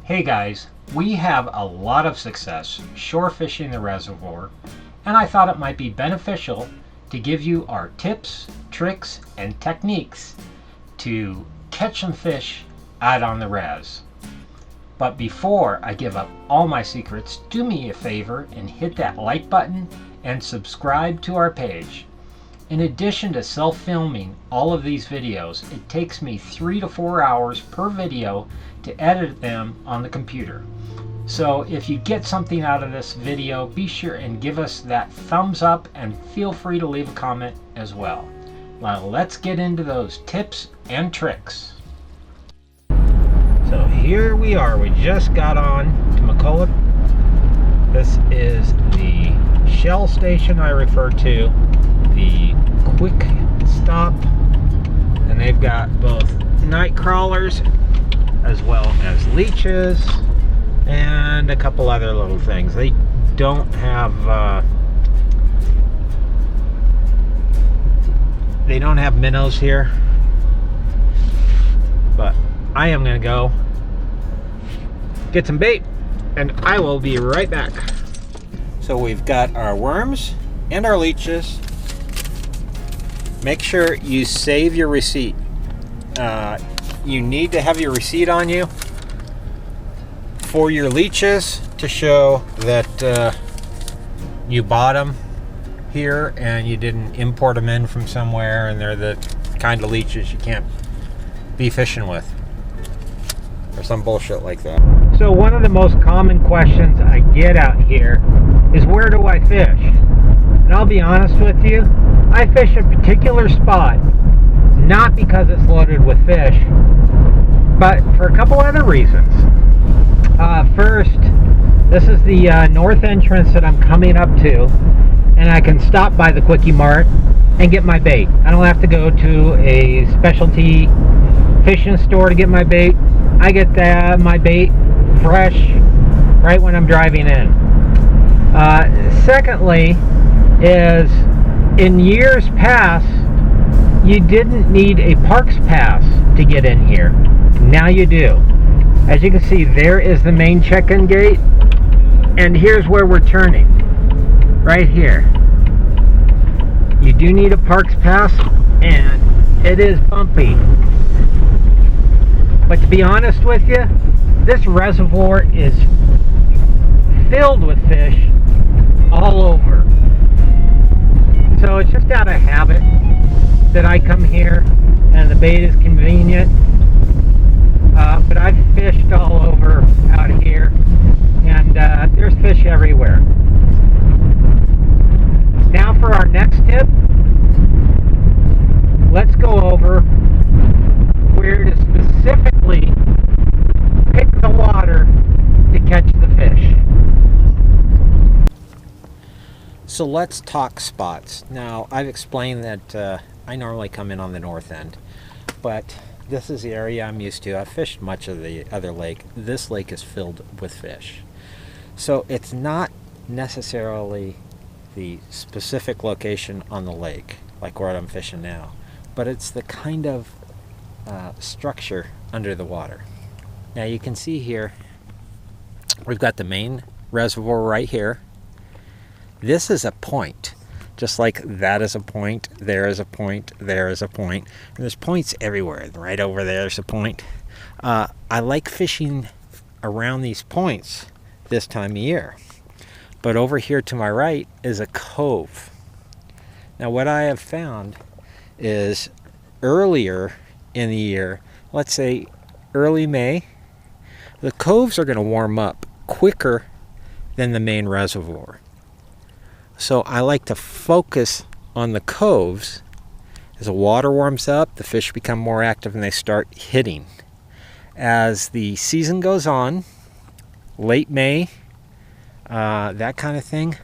Hey guys, we have a lot of success shore fishing the reservoir, and I thought it might be beneficial to give you our tips, tricks, and techniques to catch some fish out on the res. But before I give up all my secrets, do me a favor and hit that like button and subscribe to our page. In addition to self-filming all of these videos, it takes me 3 to 4 hours per video to edit them on the computer. So if you get something out of this video, be sure and give us that thumbs up and feel free to leave a comment as well. Now let's get into those tips and tricks. So here we are, we just got on to McCulloch. This is the Shell station I refer to, the quick stop, and they've got both night crawlers as well as leeches and a couple other little things. They don't have minnows here, but I am gonna go get some bait and I will be right back. So we've got our worms and our leeches. Make sure you save your receipt. You need to have your receipt on you for your leeches to show that you bought them here and you didn't import them in from somewhere, and they're the kind of leeches you can't be fishing with, or some bullshit like that. So one of the most common questions I get out here is, where do I fish? And I'll be honest with you, I fish a particular spot, not because it's loaded with fish, but for a couple other reasons. First, this is the north entrance that I'm coming up to, and I can stop by the Quickie Mart and get my bait. I don't have to go to a specialty fishing store to get my bait. I get my bait fresh right when I'm driving in. Secondly is, in years past, you didn't need a parks pass to get in here. Now you do. As you can see, there is the main check-in gate, and here's where we're turning. Right here. You do need a parks pass, and it is bumpy. But to be honest with you, this reservoir is filled with fish all over. So it's just out of habit that I come here, and the bait is convenient. But I've fished all over out here, and there's fish everywhere. Now for our next tip, let's go over where to specifically pick the water to catch the fish. So let's talk spots. Now, I've explained that I normally come in on the north end, but this is the area I'm used to. I've fished much of the other lake. This lake is filled with fish. So it's not necessarily the specific location on the lake, like where I'm fishing now, but it's the kind of structure under the water. Now you can see here, we've got the main reservoir right here. This is a point, just like that is a point, there is a point, there is a point. And there's points everywhere. Right over there's a point. I like fishing around these points this time of year. But over here to my right is a cove. Now what I have found is, earlier in the year, let's say early May, the coves are going to warm up quicker than the main reservoir. So I like to focus on the coves. As the water warms up, the fish become more active and they start hitting. As the season goes on, late May, that kind of thing,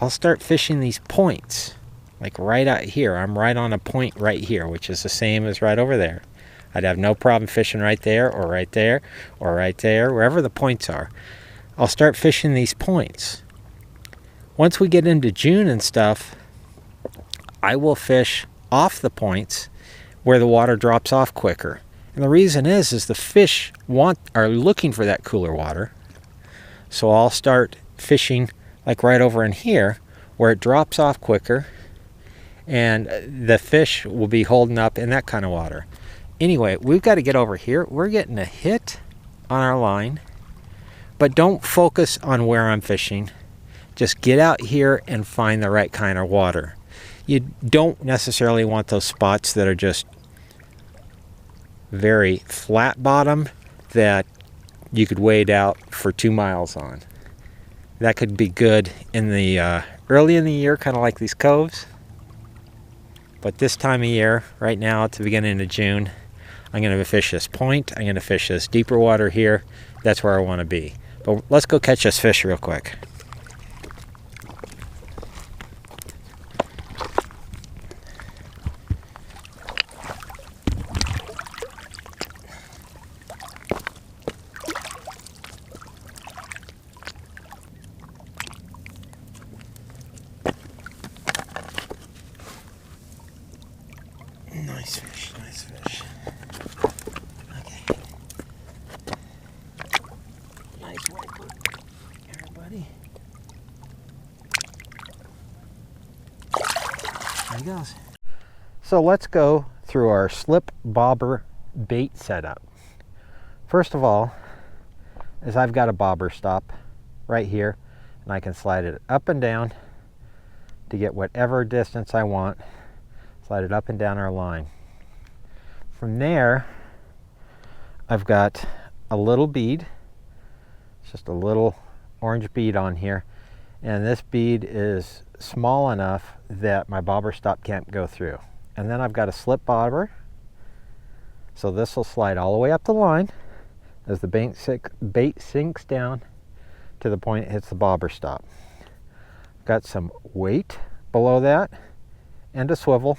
I'll start fishing these points. Like right out here. I'm right on a point right here, which is the same as right over there. I'd have no problem fishing right there, or right there, or right there, wherever the points are. I'll start fishing these points. Once we get into June and stuff, I will fish off the points where the water drops off quicker. And the reason is the fish are looking for that cooler water. So I'll start fishing like right over in here where it drops off quicker and the fish will be holding up in that kind of water. Anyway, we've got to get over here. We're getting a hit on our line, but don't focus on where I'm fishing. Just get out here and find the right kind of water. You don't necessarily want those spots that are just very flat bottom that you could wade out for 2 miles on. That could be good in the early in the year, kind of like these coves. But this time of year, right now at the beginning of June, I'm going to fish this point. I'm going to fish this deeper water here. That's where I want to be. But let's go catch this fish real quick. Nice fish, nice fish. Okay. Nice wiper. Here, buddy. There he goes. So let's go through our slip bobber bait setup. First of all, is I've got a bobber stop right here, and I can slide it up and down to get whatever distance I want. Slide it up and down our line. From there, I've got a little bead. It's just a little orange bead on here. And this bead is small enough that my bobber stop can't go through. And then I've got a slip bobber. So this will slide all the way up the line as the bait sinks down to the point it hits the bobber stop. Got some weight below that and a swivel.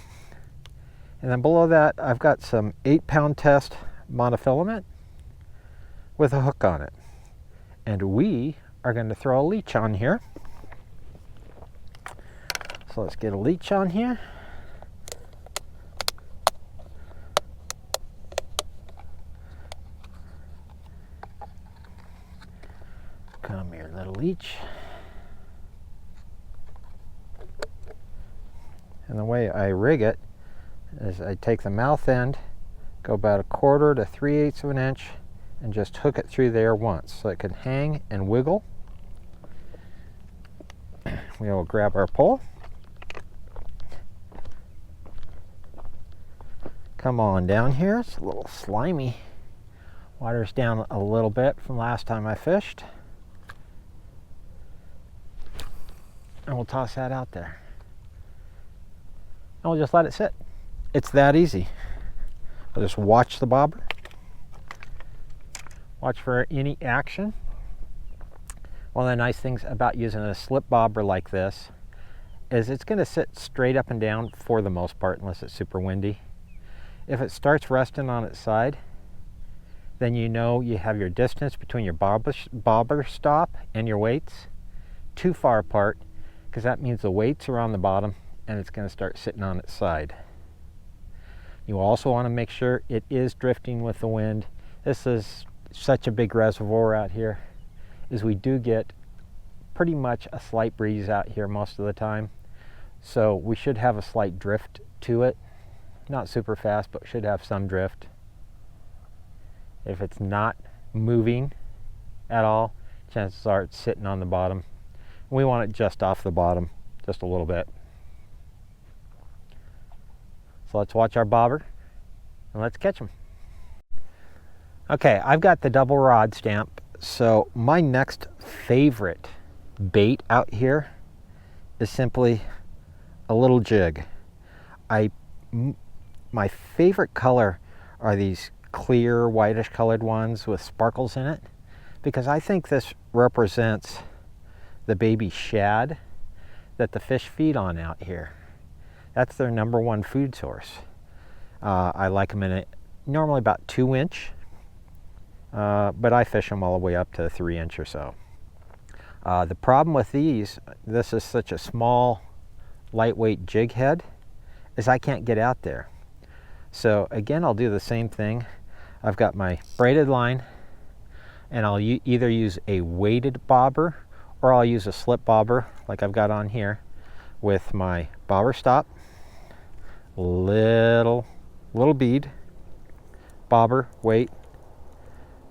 And then below that, I've got some 8-pound test monofilament with a hook on it. And we are going to throw a leech on here. So let's get a leech on here. Come here, little leech. And the way I rig it is I take the mouth end, go about 1/4 to 3/8 of an inch, and just hook it through there once so it can hang and wiggle. We will grab our pole. Come on down here. It's a little slimy. Water's down a little bit from last time I fished. And we'll toss that out there. And we'll just let it sit. It's that easy. I'll just watch the bobber. Watch for any action. One of the nice things about using a slip bobber like this is it's going to sit straight up and down for the most part unless it's super windy. If it starts resting on its side, then you know you have your distance between your bobber stop and your weights too far apart, because that means the weights are on the bottom and it's going to start sitting on its side. You also want to make sure it is drifting with the wind. This is such a big reservoir out here, is we do get pretty much a slight breeze out here most of the time. So we should have a slight drift to it. Not super fast, but should have some drift. If it's not moving at all, chances are it's sitting on the bottom. We want it just off the bottom, just a little bit. So let's watch our bobber and let's catch them. Okay, I've got the double rod stamp. So my next favorite bait out here is simply a little jig. My favorite color are these clear whitish colored ones with sparkles in it, because I think this represents the baby shad that the fish feed on out here. That's their #1 food source. I like them in normally about 2-inch, but I fish them all the way up to 3-inch or so. The problem with these, this is such a small, lightweight jig head, is I can't get out there. So again, I'll do the same thing. I've got my braided line, and I'll either use a weighted bobber or I'll use a slip bobber like I've got on here with my bobber stop, little bead, bobber, weight,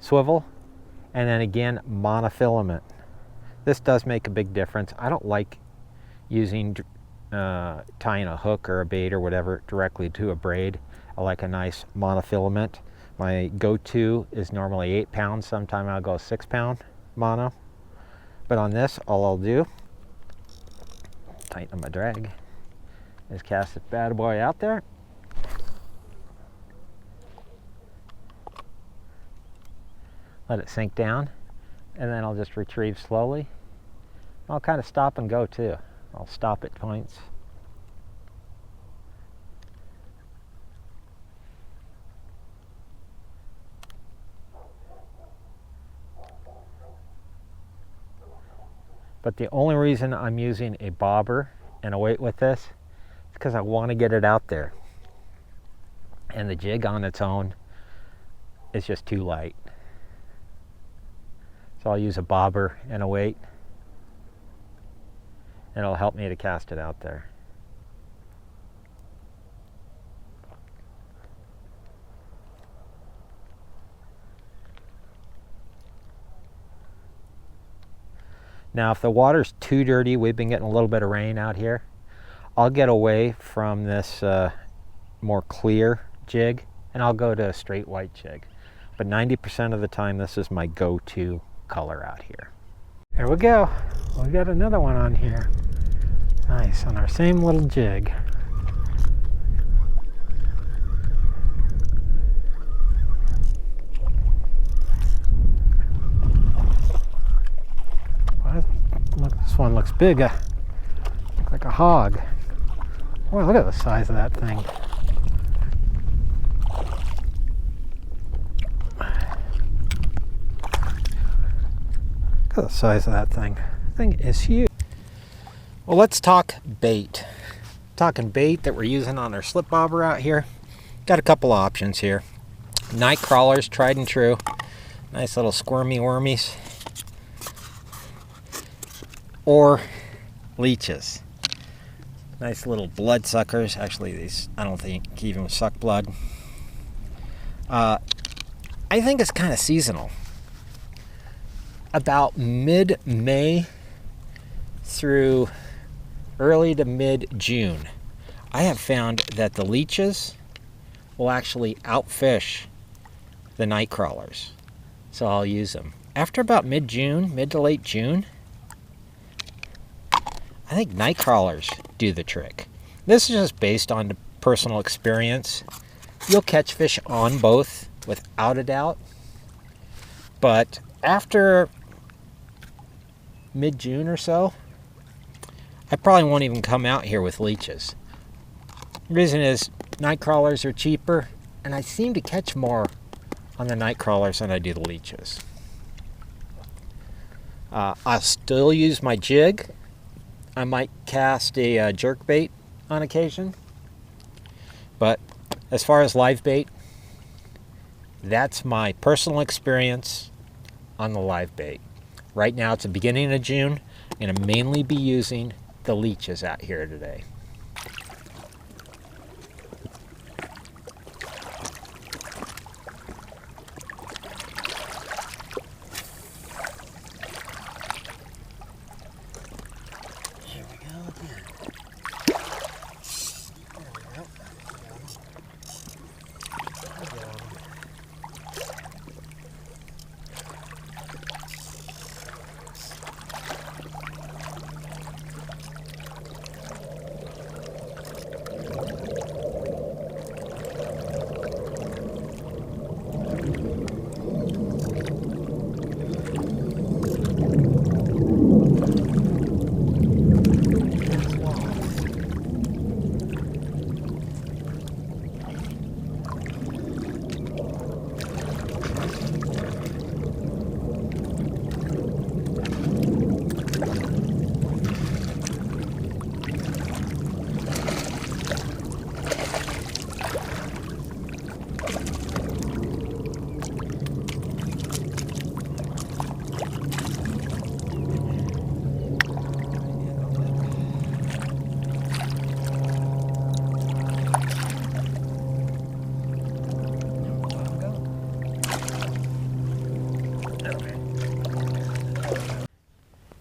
swivel, and then again monofilament. This does make a big difference. I don't like using tying a hook or a bait or whatever directly to a braid. I like a nice monofilament. My go-to is normally 8 pounds. Sometimes I'll go 6 pound mono. But on this, all I'll do, tighten my drag, is cast this bad boy out there. Let it sink down, and then I'll just retrieve slowly. I'll kind of stop and go too. I'll stop at points. But the only reason I'm using a bobber and a weight with this is because I want to get it out there. And the jig on its own is just too light. So I'll use a bobber and a weight, and it'll help me to cast it out there. Now, if the water's too dirty, we've been getting a little bit of rain out here, I'll get away from this more clear jig and I'll go to a straight white jig. But 90% of the time, this is my go-to color out here. There we go. We got another one on here. Nice, on our same little jig. Look, this one looks big. Looks like a hog. Boy, look at the size of that thing. Look at the size of that thing. That thing is huge. Well, let's talk bait. Talking bait that we're using on our slip bobber out here. Got a couple of options here. Night crawlers, tried and true. Nice little squirmy wormies. Or leeches. Nice little blood suckers. Actually, these I don't think even suck blood. I think it's kind of seasonal. About mid-May through early to mid-June, I have found that the leeches will actually outfish the night crawlers. So I'll use them. After about mid-June, mid to late June, I think night crawlers do the trick. This is just based on personal experience. You'll catch fish on both without a doubt. But after mid-June or so, I probably won't even come out here with leeches. The reason is night crawlers are cheaper, and I seem to catch more on the night crawlers than I do the leeches. I'll still use my jig. I might cast a jerk bait on occasion. But as far as live bait, that's my personal experience on the live bait. Right now it's the beginning of June. I'm going to mainly be using the leeches out here today. Here we go again. There we go.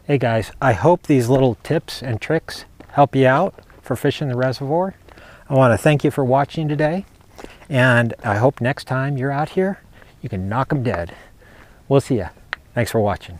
Hey guys, I hope these little tips and tricks help you out for fishing the reservoir. I want to thank you for watching today, and I hope next time you're out here, you can knock them dead. We'll see ya. Thanks for watching.